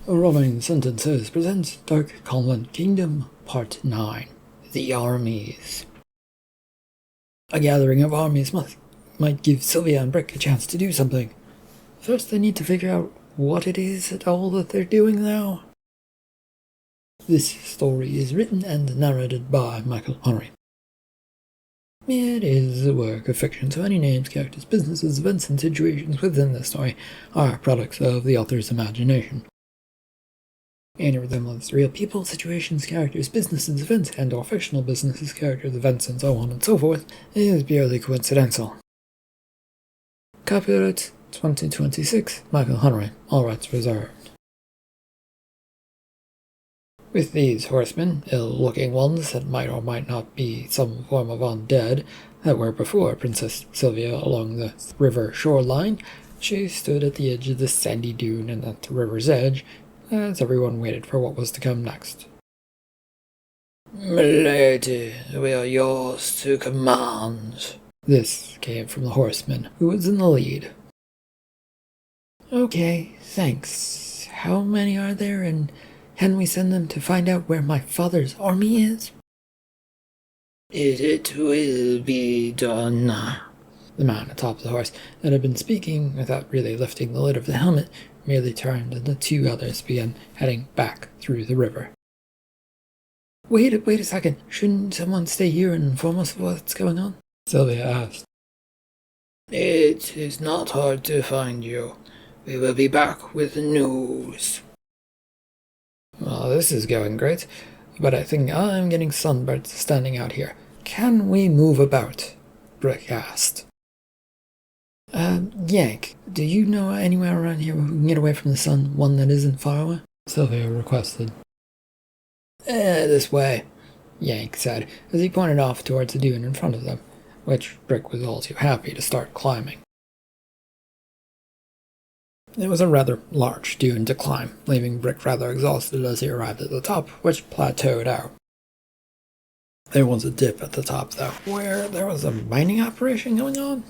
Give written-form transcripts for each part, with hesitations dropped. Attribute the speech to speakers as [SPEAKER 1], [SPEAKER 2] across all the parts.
[SPEAKER 1] Rolling Sentences presents Dark Convent Kingdom Part 9, The Armies. A gathering of armies might give Silvia and Brick a chance to do something. First they need to figure out what it is at all that they're doing now. This story is written and narrated by Michael Henry. It is a work of fiction, so any names, characters, businesses, events, and situations within the story are products of the author's imagination. Any resemblance to real people, situations, characters, businesses, events, and/or fictional businesses, characters, events, and so on and so forth is purely coincidental. Copyright 2026, Michael Henry, all rights reserved. With these horsemen, ill-looking ones that might or might not be some form of undead that were before Princess Silvia along the river shoreline, she stood at the edge of the sandy dune and at the river's edge, as everyone waited for what was to come next. "Milady, we are yours to command." This came from the horseman, who was in the lead. "Okay, thanks. How many are there, and can we send them to find out where my father's army is?" It will be done." The man atop the horse, that had been speaking without really lifting the lid of the helmet, merely turned, and the two others began heading back through the river. Wait a second. Shouldn't someone stay here and inform us of what's going on?" Silvia asked. "It is not hard to find you. We will be back with the news." "Well, this is going great, but I think I'm getting sunburned standing out here. Can we move about?" Brick asked. Yank, do you know anywhere around here where we can get away from the sun, one that isn't far away?" Silvia requested. This way," Yank said, as he pointed off towards the dune in front of them, which Brick was all too happy to start climbing. It was a rather large dune to climb, leaving Brick rather exhausted as he arrived at the top, which plateaued out. There was a dip at the top, though, where there was a mining operation going on.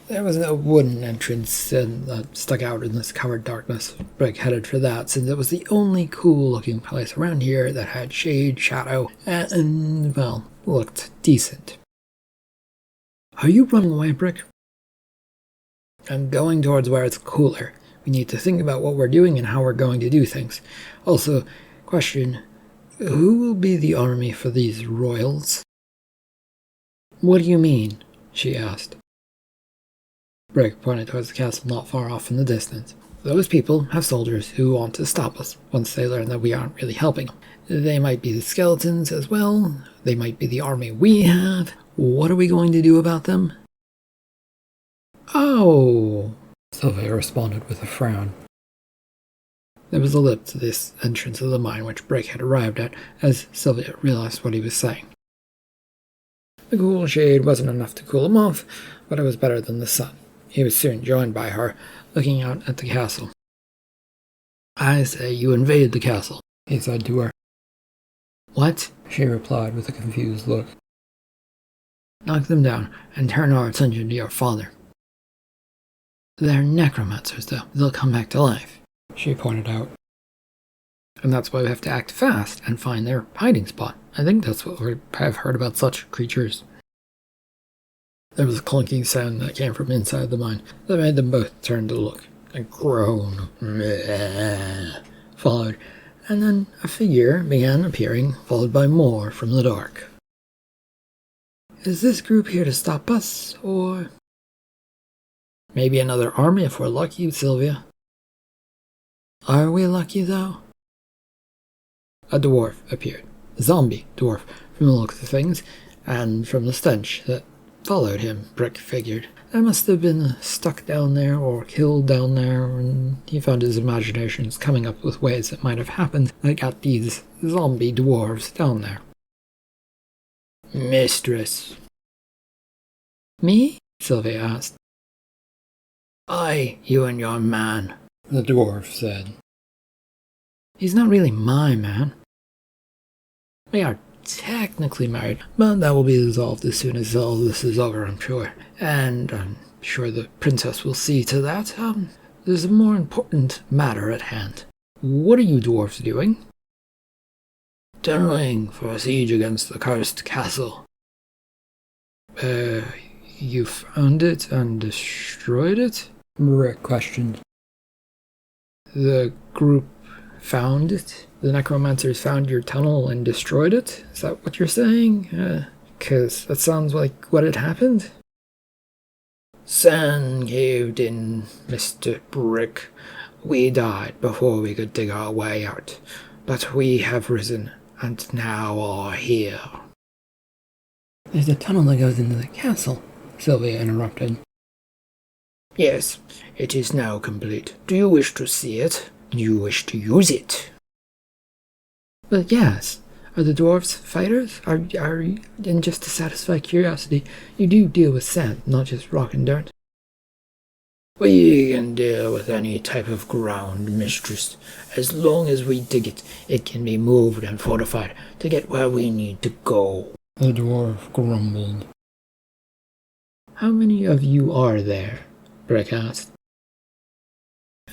[SPEAKER 1] There was a wooden entrance that stuck out in this covered darkness. Brick headed for that, since it was the only cool-looking place around here that had shade, shadow, and, well, looked decent. "Are you running away, Brick?" "I'm going towards where it's cooler. We need to think about what we're doing and how we're going to do things. Also, question, who will be the army for these royals?" "What do you mean?" she asked. Brick pointed towards the castle not far off in the distance. "Those people have soldiers who want to stop us once they learn that we aren't really helping them. They might be the skeletons as well. They might be the army we have. What are we going to do about them?" "Oh," Silvia responded with a frown. There was a lip to this entrance of the mine which Brick had arrived at, as Silvia realized what he was saying. The cool shade wasn't enough to cool him off, but it was better than the sun. He was soon joined by her, looking out at the castle. "I say you invade the castle," he said to her. "What?" she replied with a confused look. "Knock them down and turn our attention to your father." "They're necromancers, though. They'll come back to life," she pointed out. "And that's why we have to act fast and find their hiding spot. I think that's what I've heard about such creatures." There was a clunking sound that came from inside the mine that made them both turn to look. A groan followed, and then a figure began appearing, followed by more from the dark. "Is this group here to stop us, or—" "Maybe another army if we're lucky, Silvia." "Are we lucky, though?" A dwarf appeared. A zombie dwarf, from the looks of things, and from the stench that followed him, Brick figured. There must have been stuck down there or killed down there, and he found his imaginations coming up with ways it might have happened that got these zombie dwarves down there. "Mistress." "Me?" Silvia asked. "Aye, you and your man," the dwarf said. "He's not really my man." "We are technically married, but that will be dissolved as soon as all this is over, I'm sure. And I'm sure the princess will see to that. There's a more important matter at hand." What are you dwarves doing? Tunneling for a siege against the cursed castle. You found it and destroyed it? Brick questioned. The group found it? The necromancers found your tunnel and destroyed it? Is that what you're saying? 'Cause that sounds like what had happened. Sand caved in, Mr. Brick. We died before we could dig our way out, but we have risen and now are here. There's a tunnel that goes into the castle, Silvia interrupted. Yes, it is now complete. Do you wish to see it? Do you wish to use it? But yes. Are the dwarves fighters? Are you, and just to satisfy curiosity, you do deal with sand, not just rock and dirt? We can deal with any type of ground, mistress. As long as we dig it, it can be moved and fortified to get where we need to go. The dwarf grumbled. How many of you are there? Brick asked.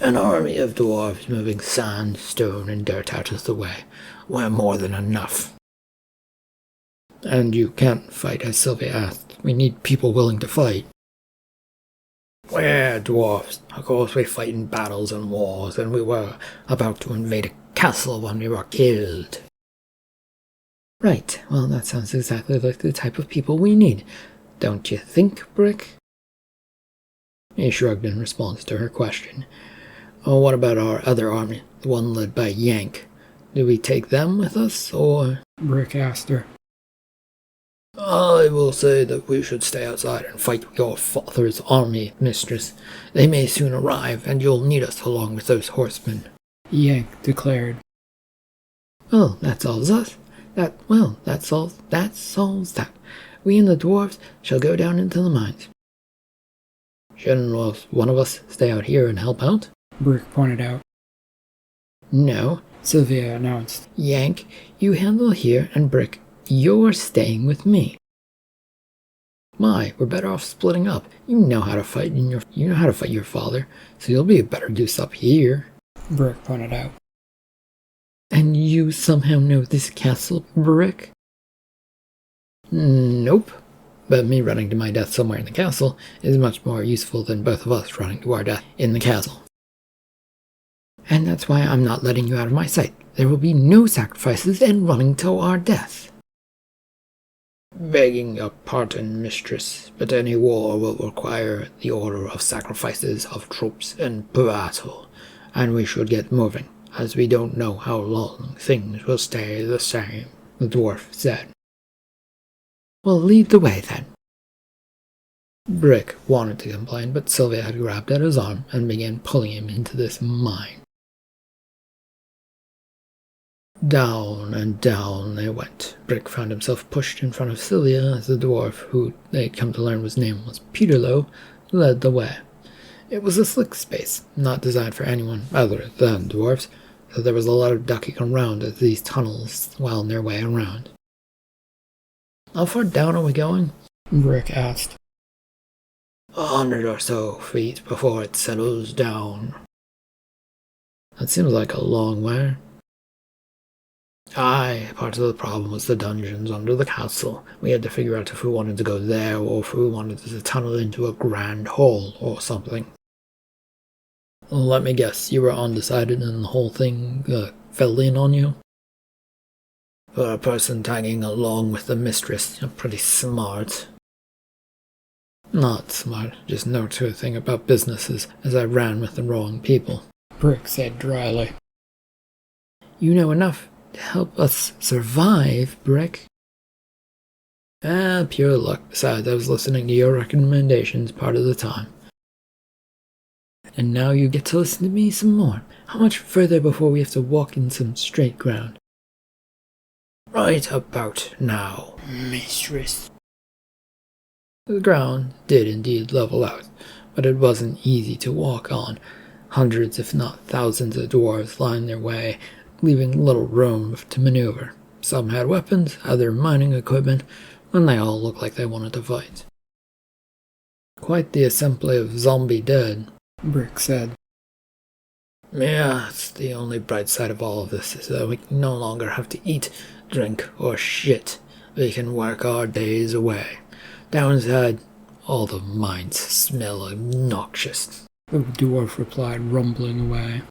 [SPEAKER 1] An army of dwarves moving sand, stone, and dirt out of the way. We're more than enough. And you can't fight, as Silvia asked. We need people willing to fight. We're dwarves. Of course we fight in battles and wars, and we were about to invade a castle when we were killed. Right, well that sounds exactly like the type of people we need. Don't you think, Brick? He shrugged in response to her question. Oh, what about our other army, the one led by Yank? Do we take them with us, or? Brick asked her. I will say that we should stay outside and fight your father's army, mistress. They may soon arrive, and you'll need us along with those horsemen. Yank declared. Well, that solves us. That solves that. We and the dwarves shall go down into the mines. Shouldn't one of us stay out here and help out? Brick pointed out. No, Silvia announced. Yank, you handle here, and Brick, you're staying with me. We're better off splitting up. You know how to fight your father, so you'll be a better use up here. Brick pointed out. And you somehow know this castle, Brick? Nope. But me running to my death somewhere in the castle is much more useful than both of us running to our death in the castle. And that's why I'm not letting you out of my sight. There will be no sacrifices and running to our death. Begging your pardon, mistress, but any war will require the order of sacrifices of troops and battle, and we should get moving, as we don't know how long things will stay the same, the dwarf said. Well, lead the way, then. Brick wanted to complain, but Silvia had grabbed at his arm and began pulling him into this mine. Down and down they went. Brick found himself pushed in front of Silvia as the dwarf, who they had come to learn his name was Peterlo, led the way. It was a slick space, not designed for anyone other than dwarves, so there was a lot of ducking around as these tunnels wound their way around. How far down are we going? Brick asked. 100 or so feet before it settles down. That seems like a long way. Aye, part of the problem was the dungeons under the castle. We had to figure out if we wanted to go there or if we wanted to tunnel into a grand hall or something. Let me guess, you were undecided and the whole thing fell in on you? For a person tagging along with the mistress, you're pretty smart. Not smart, just know a thing about businesses, as I ran with the wrong people, Brick said dryly. You know enough to help us survive, Brick. Pure luck. Besides, I was listening to your recommendations part of the time. And now you get to listen to me some more. How much further before we have to walk in some straight ground? Right about now, mistress. The ground did indeed level out, but it wasn't easy to walk on. Hundreds, if not thousands, of dwarves lined their way, leaving little room to maneuver. Some had weapons, other mining equipment, and they all looked like they wanted to fight. Quite the assembly of zombie dead, Brick said. Yeah, it's the only bright side of all of this is that we no longer have to eat, drink, or shit. We can work our days away. Downside, all the mines smell obnoxious. The dwarf replied, rumbling away.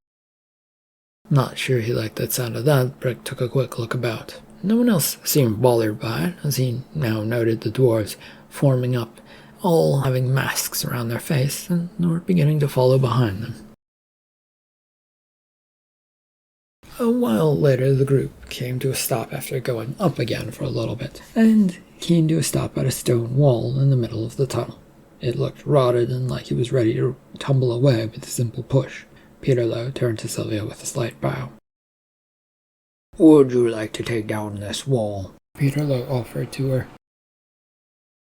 [SPEAKER 1] Not sure he liked the sound of that, Brick took a quick look about. No one else seemed bothered by it, as he now noted the dwarves forming up, all having masks around their face, and were beginning to follow behind them. A while later, the group came to a stop after going up again for a little bit, and came to a stop at a stone wall in the middle of the tunnel. It looked rotted and like it was ready to tumble away with a simple push. Peterlo turned to Silvia with a slight bow. Would you like to take down this wall? Peterlo offered to her.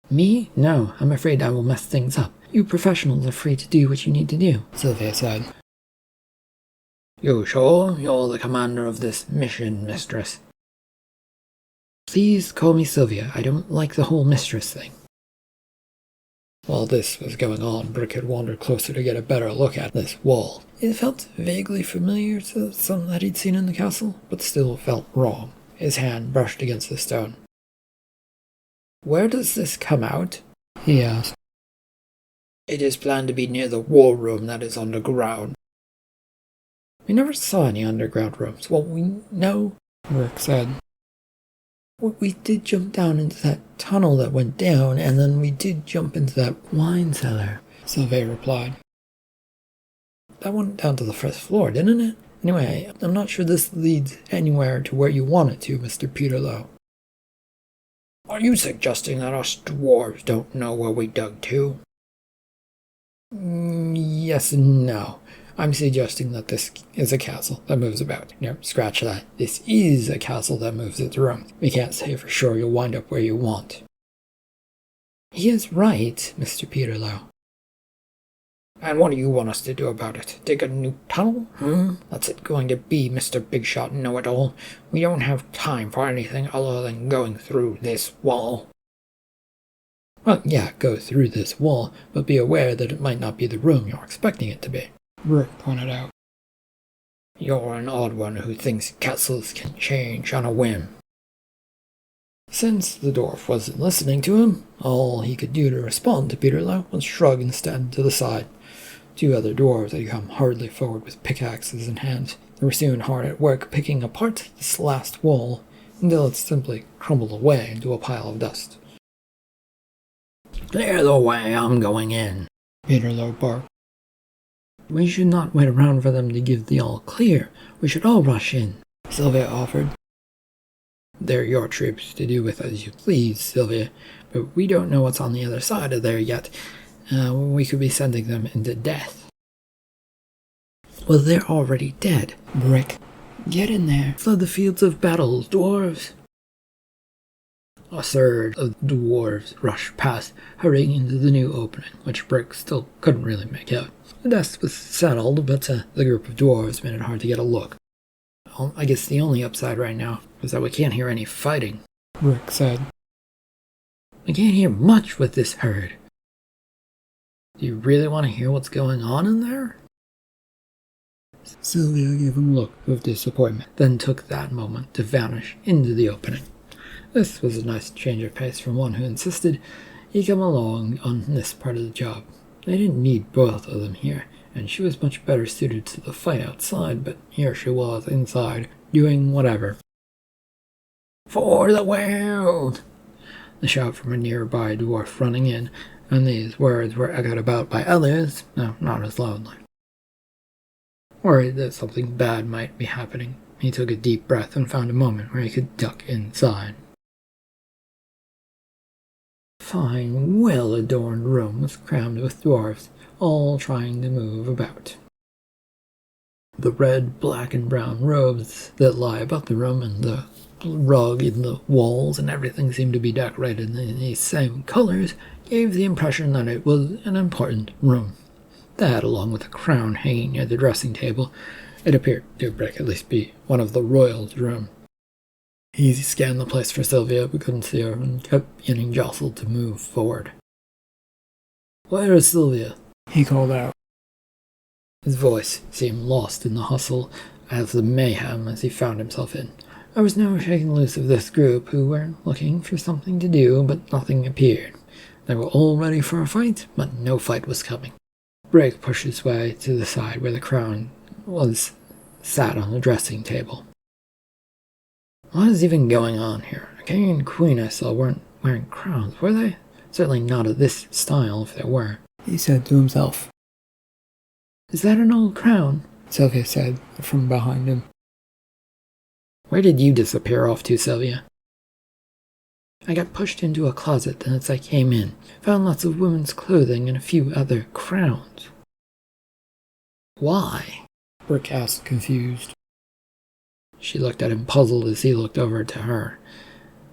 [SPEAKER 1] Me? No, I'm afraid I will mess things up. You professionals are free to do what you need to do, Silvia said. You sure you're the commander of this mission, mistress? Please call me Silvia. I don't like the whole mistress thing. While this was going on, Brick had wandered closer to get a better look at this wall. It felt vaguely familiar to something that he'd seen in the castle, but still felt wrong. His hand brushed against the stone. Where does this come out? He asked. It is planned to be near the war room that is underground. We never saw any underground rooms. Well, we know, Brick said. Well, we did jump down into that tunnel that went down, and then we did jump into that wine cellar, Silvia replied. That went down to the first floor, didn't it? Anyway, I'm not sure this leads anywhere to where you want it to, Mr. Peterlo. Are you suggesting that us dwarves don't know where we dug to? Yes and no. I'm suggesting that this is a castle that moves about. No, scratch that. This is a castle that moves its rooms. We can't say for sure you'll wind up where you want. He is right, Mr. Peterlo. And what do you want us to do about it? Dig a new tunnel? That's it going to be, Mr. Bigshot Know-It-All. We don't have time for anything other than going through this wall. Well, yeah, go through this wall, but be aware that it might not be the room you're expecting it to be, Brick pointed out. You're an odd one who thinks castles can change on a whim. Since the dwarf wasn't listening to him, all he could do to respond to Peterlo was shrug and stand to the side. Two other dwarves had come hurriedly forward with pickaxes in hand. They were soon hard at work picking apart this last wall until it simply crumbled away into a pile of dust. Clear the way, I'm going in, Peterlo barked. We should not wait around for them to give the all clear. We should all rush in, Silvia offered. They're your troops to do with as you please, Silvia, but we don't know what's on the other side of there yet. We could be sending them into death. Well, they're already dead, Brick. Get in there. Flood the fields of battle, dwarves. A surge of dwarves rushed past, hurrying into the new opening, which Brick still couldn't really make out. The dust was settled, but the group of dwarves made it hard to get a look. Well, I guess the only upside right now is that we can't hear any fighting, Brick said. We can't hear much with this herd. Do you really want to hear what's going on in there? Silvia gave him a look of disappointment, then took that moment to vanish into the opening. This was a nice change of pace from one who insisted he come along on this part of the job. They didn't need both of them here, and she was much better suited to the fight outside, but here she was inside, doing whatever. For the world! The shout from a nearby dwarf running in, and these words were echoed about by others, no, not as loudly. Worried that something bad might be happening, he took a deep breath and found a moment where he could duck inside. Fine, well-adorned room was crammed with dwarves, all trying to move about. The red, black, and brown robes that lie about the room and the rug in the walls and everything seemed to be decorated in these same colors gave the impression that it was an important room. That, along with a crown hanging near the dressing table, it appeared to Brick at least be one of the royals' room. He scanned the place for Silvia, but couldn't see her, and kept getting jostled to move forward. Where is Silvia? He called out. His voice seemed lost in the hustle as the mayhem as he found himself in. I was now shaken loose of this group who were looking for something to do, but nothing appeared. They were all ready for a fight, but no fight was coming. Brick pushed his way to the side where the crown was sat on the dressing table. What is even going on here? The king and queen I saw weren't wearing crowns, were they? Certainly not of this style, if they were, he said to himself. Is that an old crown? Silvia said from behind him. Where did you disappear off to, Silvia? I got pushed into a closet as I came in, found lots of women's clothing and a few other crowns. Why? Brick asked, confused. She looked at him puzzled as he looked over to her.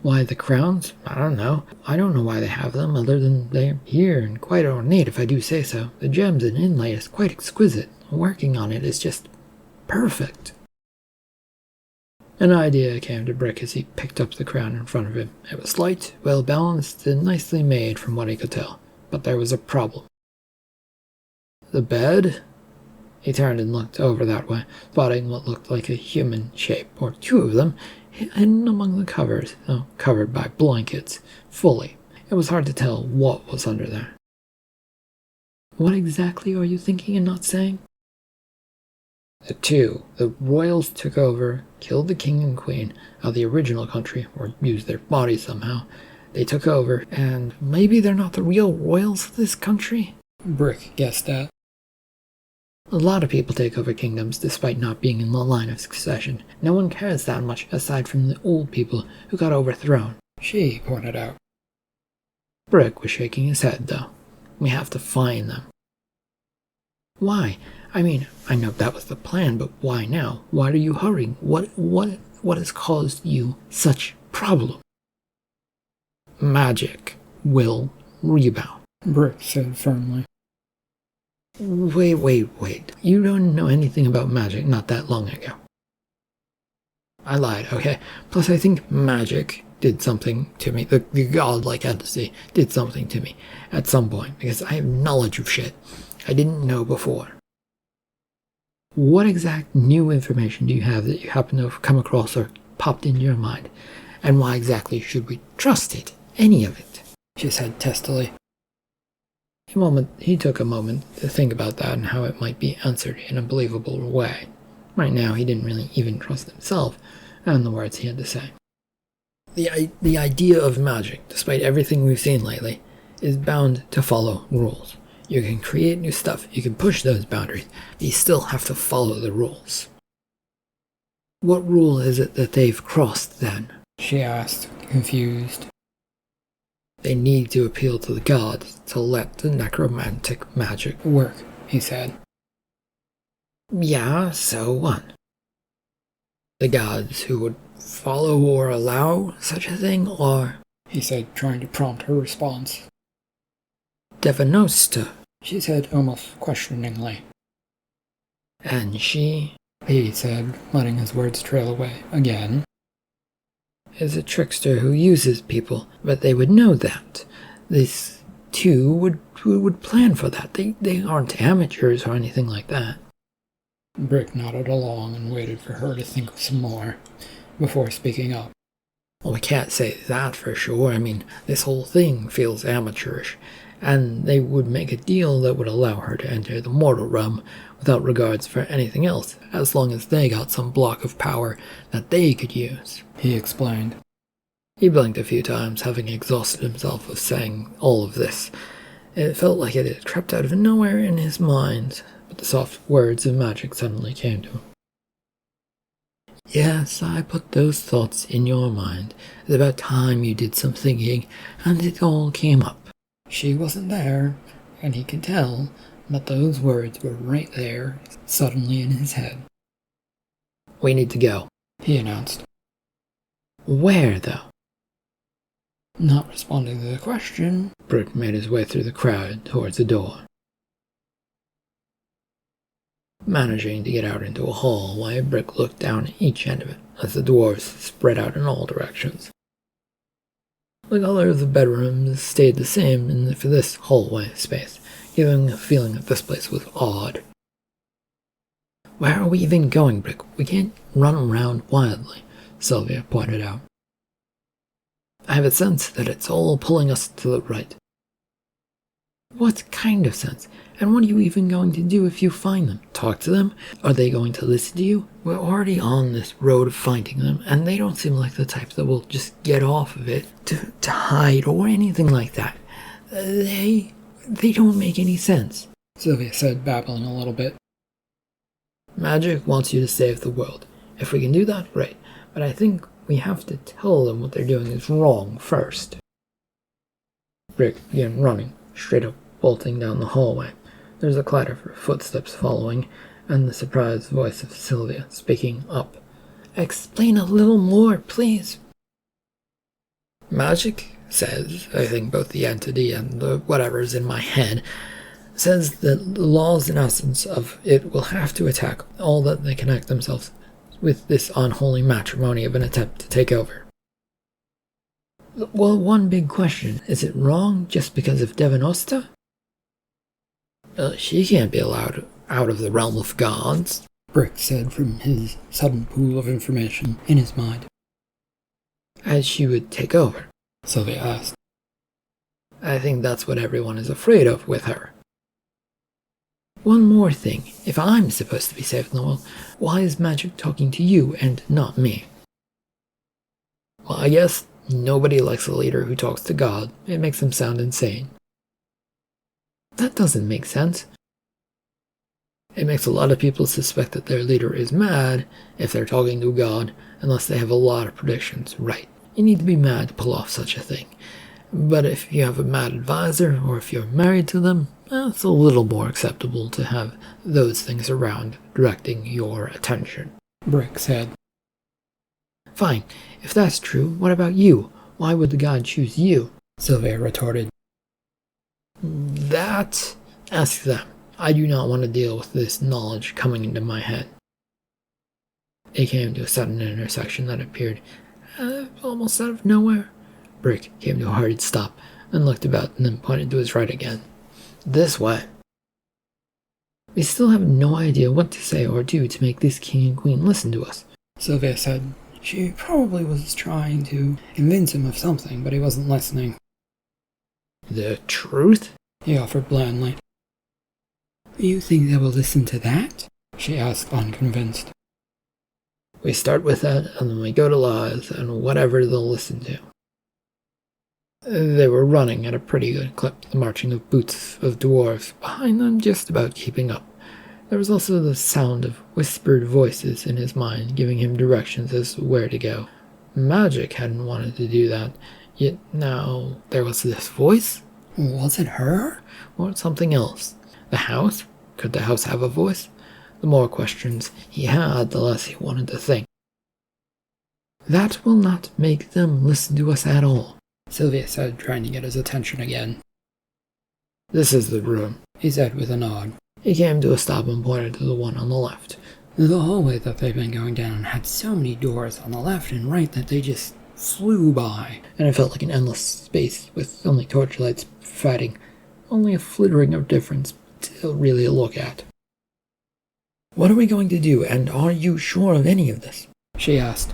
[SPEAKER 1] Why the crowns? I don't know. I don't know why they have them, other than they're here and quite ornate, if I do say so. The gems and inlay is quite exquisite. Working on it is just perfect. An idea came to Brick as he picked up the crown in front of him. It was light, well balanced, and nicely made from what he could tell. But there was a problem. The bed? He turned and looked over that way, spotting what looked like a human shape, or two of them, hidden among the covers, though covered by blankets, fully. It was hard to tell what was under there. What exactly are you thinking and not saying? The royals took over, killed the king and queen of the original country, or used their bodies somehow. They took over, and maybe they're not the real royals of this country? Brick guessed that. A lot of people take over kingdoms despite not being in the line of succession. No one cares that much aside from the old people who got overthrown, she pointed out. Brick was shaking his head, though. We have to find them. Why? I mean, I know that was the plan, but why now? Why are you hurrying? What has caused you such problem? Magic will rebound, Brick said firmly. Wait. You don't know anything about magic not that long ago. I lied, okay? Plus, I think magic did something to me. The godlike entity did something to me at some point, because I have knowledge of shit I didn't know before. What exact new information do you have that you happen to have come across or popped into your mind? And why exactly should we trust it? Any of it? She said testily. He took a moment to think about that and how it might be answered in a believable way. Right now, he didn't really even trust himself and the words he had to say. The idea of magic, despite everything we've seen lately, is bound to follow rules. You can create new stuff, you can push those boundaries, but you still have to follow the rules. What rule is it that they've crossed, then? She asked, confused. They need to appeal to the gods to let the necromantic magic work, he said. Yeah, so what? The gods who would follow or allow such a thing are, he said, trying to prompt her response. Devanosta, she said almost questioningly. And she, he said, letting his words trail away again, is a trickster who uses people, but they would know that. These two would plan for that. They aren't amateurs or anything like that. Brick nodded along and waited for her to think some more before speaking up. Well, we can't say that for sure. I mean, this whole thing feels amateurish, and they would make a deal that would allow her to enter the mortal realm without regards for anything else, as long as they got some block of power that they could use, he explained. He blinked a few times, having exhausted himself of saying all of this. It felt like it had crept out of nowhere in his mind, but the soft words of magic suddenly came to him. Yes, I put those thoughts in your mind. It's about time you did some thinking, and it all came up. She wasn't there, and he could tell, but those words were right there, suddenly in his head. We need to go, he announced. Where, though? Not responding to the question, Brick made his way through the crowd towards the door. Managing to get out into a hallway, Brick looked down at each end of it as the dwarves spread out in all directions. The color of the bedrooms stayed the same for this hallway space, giving a feeling that this place was odd. Where are we even going, Brick? We can't run around wildly, Silvia pointed out. I have a sense that it's all pulling us to the right. What kind of sense? And what are you even going to do if you find them? Talk to them? Are they going to listen to you? We're already on this road of finding them, and they don't seem like the type that will just get off of it to hide or anything like that. They don't make any sense, Silvia said, babbling a little bit. Magic wants you to save the world. If we can do that, great. But I think we have to tell them what they're doing is wrong first. Brick began running, straight up, bolting down the hallway. There was a clatter of footsteps following, and the surprised voice of Silvia speaking up. Explain a little more, please. Magic says, I think both the entity and the whatever's in my head, says that the laws and essence of it will have to attack all that they connect themselves with this unholy matrimony of an attempt to take over. Well, one big question, is it wrong just because of Devanosta? She can't be allowed out of the realm of gods, Brick said from his sudden pool of information in his mind. As she would take over, Silvia asked. I think that's what everyone is afraid of with her. One more thing, if I'm supposed to be saving the world, why is magic talking to you and not me? Well, I guess nobody likes a leader who talks to God. It makes them sound insane. That doesn't make sense. It makes a lot of people suspect that their leader is mad if they're talking to God, unless they have a lot of predictions right. You need to be mad to pull off such a thing. But if you have a mad advisor, or if you're married to them, it's a little more acceptable to have those things around directing your attention, Brick said. Fine, if that's true, what about you? Why would the god choose you? Silvia retorted. That? Ask them. I do not want to deal with this knowledge coming into my head. It came to a sudden intersection that appeared almost out of nowhere. Brick came to a hurried stop and looked about and then pointed to his right again. This way. We still have no idea what to say or do to make this king and queen listen to us, Silvia said. She probably was trying to convince him of something, but he wasn't listening. The truth? He offered blandly. You think they will listen to that? She asked, unconvinced. We start with that, and then we go to lies and whatever they'll listen to. They were running at a pretty good clip, the marching of boots of dwarves behind them just about keeping up. There was also the sound of whispered voices in his mind, giving him directions as to where to go. Magic hadn't wanted to do that, yet now there was this voice? Was it her? Or something else? The house? Could the house have a voice? The more questions he had, the less he wanted to think. That will not make them listen to us at all, Silvia said, trying to get his attention again. This is the room, he said with a nod. He came to a stop and pointed to the one on the left. The hallway that they'd been going down had so many doors on the left and right that they just flew by, and it felt like an endless space with only torchlights fighting, only a flittering of difference to really look at. What are we going to do, and are you sure of any of this? She asked.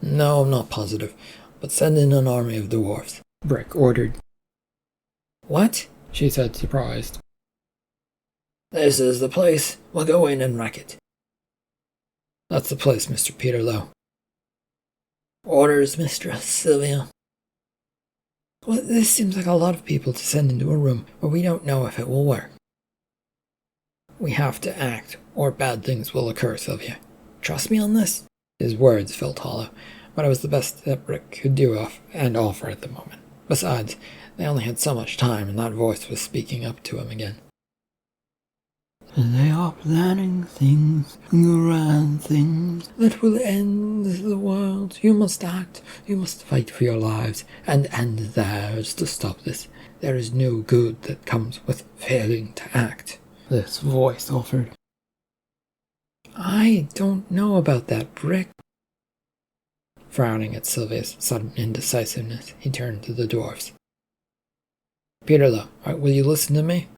[SPEAKER 1] No, I'm not positive, but send in an army of dwarves, Brick ordered. What? She said, surprised. This is the place. We'll go in and wreck it. That's the place, Mr. Peterlow. Orders, Mistress Silvia. Well, this seems like a lot of people to send into a room where we don't know if it will work. We have to act, or bad things will occur, Silvia. Trust me on this? His words felt hollow, but it was the best that Brick could do and offer at the moment. Besides, they only had so much time, and that voice was speaking up to him again. They are planning things, grand things, that will end the world. You must act, you must fight for your lives, and end theirs to stop this. There is no good that comes with failing to act, this voice offered. I don't know about that, Brick. Frowning at Silvia's sudden indecisiveness, he turned to the dwarfs. Peterlow, will you listen to me?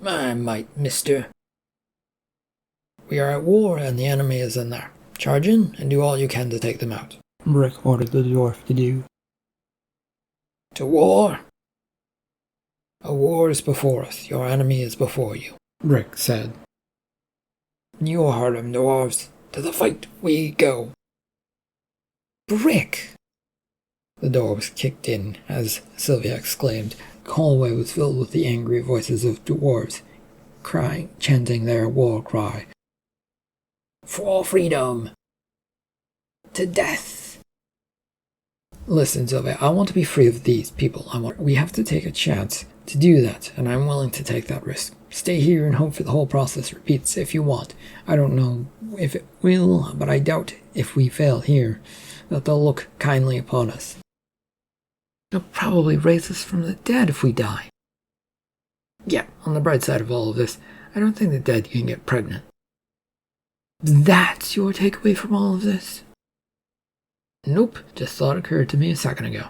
[SPEAKER 1] I might, mister. We are at war and the enemy is in there. Charge in and do all you can to take them out. Brick ordered the dwarf to do. To war! A war is before us. Your enemy is before you, Brick said. You heard him, dwarves. To the fight we go. Brick! The door was kicked in as Silvia exclaimed. The hallway was filled with the angry voices of dwarves, crying, chanting their war cry. For freedom! To death! Listen, Silvia, I want to be free of these people. We have to take a chance to do that, and I'm willing to take that risk. Stay here and hope for the whole process repeats if you want. I don't know if it will, but I doubt if we fail here that they'll look kindly upon us. They'll probably raise us from the dead if we die. Yeah, on the bright side of all of this, I don't think the dead can get pregnant. That's your takeaway from all of this? Nope, just thought occurred to me a second ago.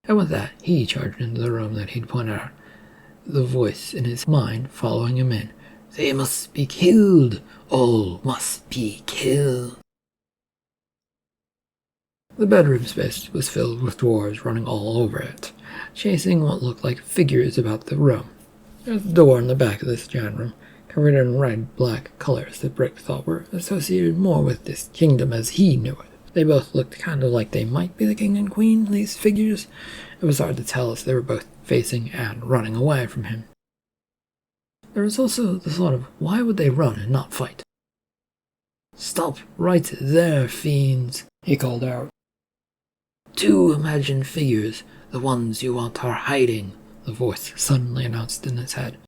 [SPEAKER 1] And with that, he charged into the room that he'd pointed out, the voice in his mind following him in. They must be killed! All must be killed! The bedroom space was filled with dwarves running all over it, chasing what looked like figures about the room. There was a door in the back of this giant room, covered in red-black colors that Brick thought were associated more with this kingdom as he knew it. They both looked kind of like they might be the king and queen, these figures. It was hard to tell as they were both facing and running away from him. There was also the thought of why would they run and not fight? Stop right there, fiends, he called out. Two imagined figures, the ones you want are hiding, the voice suddenly announced in his head.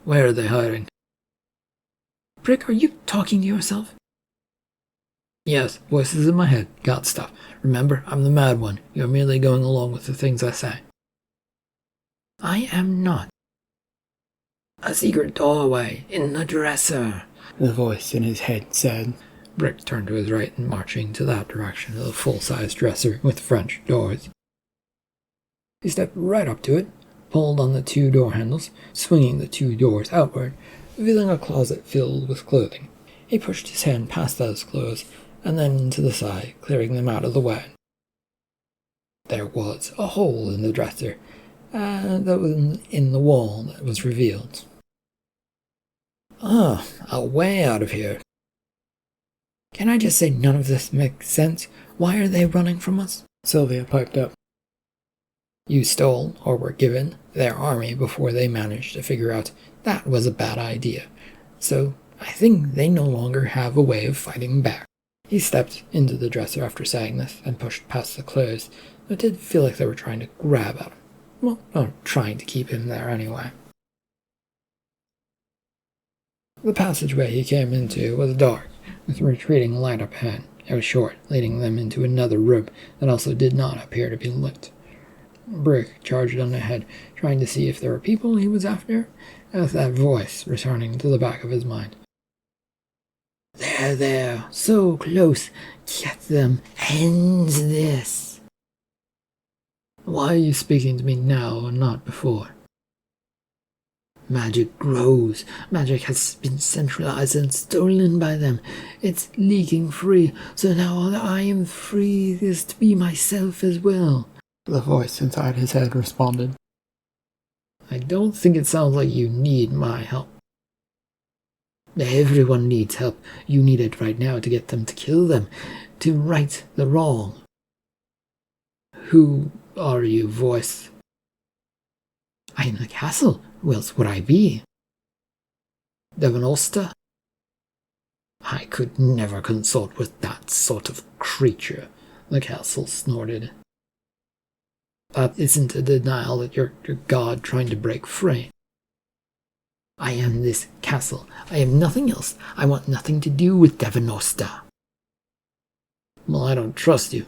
[SPEAKER 1] Where are they hiding? Brick, are you talking to yourself? Yes, voices in my head, got stuff. Remember, I'm the mad one. You're merely going along with the things I say. I am not. A secret doorway in the dresser, the voice in his head said. Brick turned to his right and marching to that direction of the full-sized dresser with French doors. He stepped right up to it, pulled on the two door handles, swinging the two doors outward, revealing a closet filled with clothing. He pushed his hand past those clothes and then to the side, clearing them out of the way. There was a hole in the dresser, that was in the wall that was revealed. Ah, a way out of here. Can I just say none of this makes sense? Why are they running from us? Silvia piped up. You stole, or were given, their army before they managed to figure out that was a bad idea. So I think they no longer have a way of fighting back. He stepped into the dresser after saying this and pushed past the clothes. It did feel like they were trying to grab at him. Well, not trying to keep him there anyway. The passageway he came into was dark, with a retreating light up ahead. It was short, leading them into another room that also did not appear to be lit. Brick charged on ahead, trying to see if there were people he was after, with that voice returning to the back of his mind. There, so close. Get them. End this. Why are you speaking to me now and not before? Magic grows. Magic has been centralized and stolen by them. It's leaking free, so now I am free is to be myself as well. The voice inside his head responded. I don't think it sounds like you need my help. Everyone needs help. You need it right now to get them to kill them, to right the wrong. Who are you, voice? I am the castle. Who else would I be? Devanosta? I could never consort with that sort of creature, the castle snorted. That isn't a denial that you're god trying to break free. I am this castle. I am nothing else. I want nothing to do with Devanosta. Well, I don't trust you.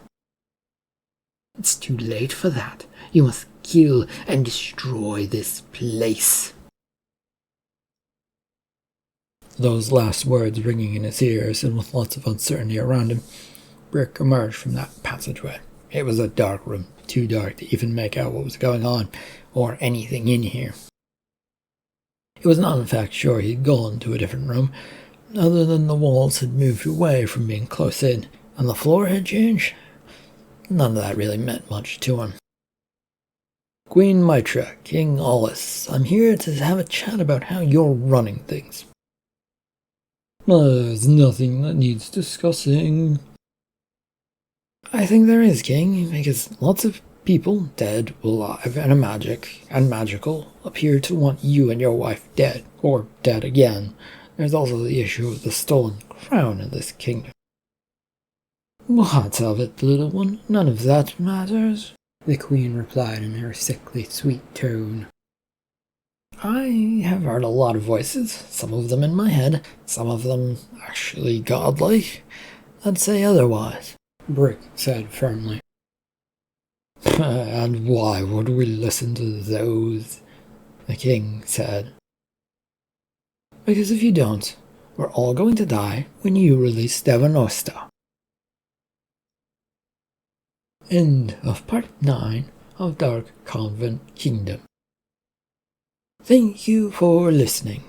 [SPEAKER 1] It's too late for that. You must kill and destroy this place. Those last words ringing in his ears and with lots of uncertainty around him, Brick emerged from that passageway. It was a dark room, too dark to even make out what was going on or anything in here. He was not in fact sure he'd gone to a different room, other than the walls had moved away from being close in, and the floor had changed. None of that really meant much to him. Queen Mitra, King Aulus, I'm here to have a chat about how you're running things. There's nothing that needs discussing. I think there is, King, because lots of people, dead, alive, and magical, appear to want you and your wife dead, or dead again. There's also the issue of the stolen crown in this kingdom. What of it, little one? None of that matters, the queen replied in her sickly sweet tone. I have heard a lot of voices, some of them in my head, some of them actually godlike, that say otherwise, Brick said firmly. And why would we listen to those? The king said. Because if you don't, we're all going to die when you release Devanosta. End of part 9 of Dark Convent Kingdom. Thank you for listening.